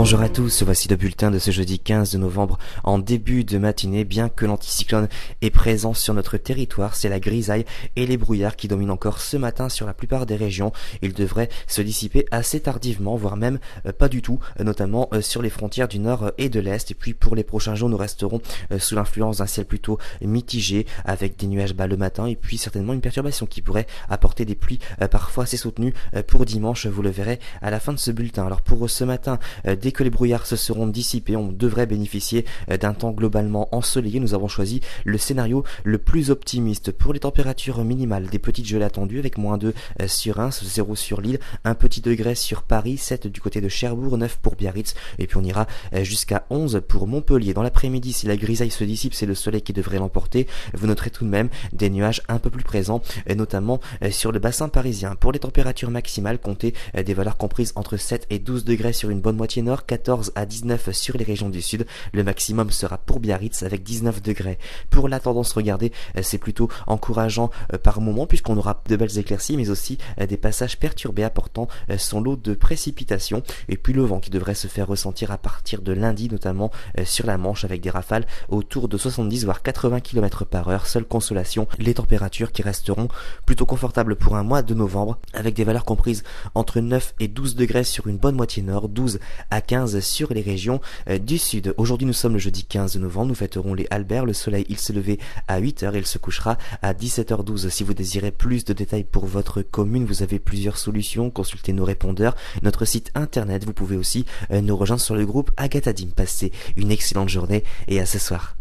Bonjour à tous, voici le bulletin de ce jeudi 15 de novembre en début de matinée. Bien que l'anticyclone est présent sur notre territoire, c'est la grisaille et les brouillards qui dominent encore ce matin sur la plupart des régions. Ils devraient se dissiper assez tardivement, voire même pas du tout, notamment sur les frontières du nord et de l'est. Et puis pour les prochains jours, nous resterons sous l'influence d'un ciel plutôt mitigé avec des nuages bas le matin et puis certainement une perturbation qui pourrait apporter des pluies parfois assez soutenues pour dimanche. Vous le verrez à la fin de ce bulletin. Alors pour ce matin, dès que les brouillards se seront dissipés, on devrait bénéficier d'un temps globalement ensoleillé. Nous avons choisi le scénario le plus optimiste. Pour les températures minimales, des petites gelées attendues avec -2 sur Reims, 0 sur Lille, 1 petit degré sur Paris, 7 du côté de Cherbourg, 9 pour Biarritz, et puis on ira jusqu'à 11 pour Montpellier. Dans l'après-midi, si la grisaille se dissipe, c'est le soleil qui devrait l'emporter. Vous noterez tout de même des nuages un peu plus présents, notamment sur le bassin parisien. Pour les températures maximales, comptez des valeurs comprises entre 7 et 12 degrés sur une bonne moitié nord, 14 à 19 sur les régions du sud. Le maximum sera pour Biarritz avec 19 degrés. Pour la tendance, regardez, c'est plutôt encourageant par moment puisqu'on aura de belles éclaircies mais aussi des passages perturbés apportant son lot de précipitations. Et puis le vent qui devrait se faire ressentir à partir de lundi, notamment sur la Manche avec des rafales autour de 70 voire 80 km par heure. Seule consolation, les températures qui resteront plutôt confortables pour un mois de novembre avec des valeurs comprises entre 9 et 12 degrés sur une bonne moitié nord, 12 à 15 sur les régions du sud. Aujourd'hui nous sommes le jeudi 15 novembre, nous fêterons les Albert. Le soleil il s'est levé à 8h et il se couchera à 17h12. Si vous désirez plus de détails pour votre commune, vous avez plusieurs solutions, consultez nos répondeurs, notre site internet. Vous pouvez aussi nous rejoindre sur le groupe Agathadim. Passez une excellente journée et à ce soir.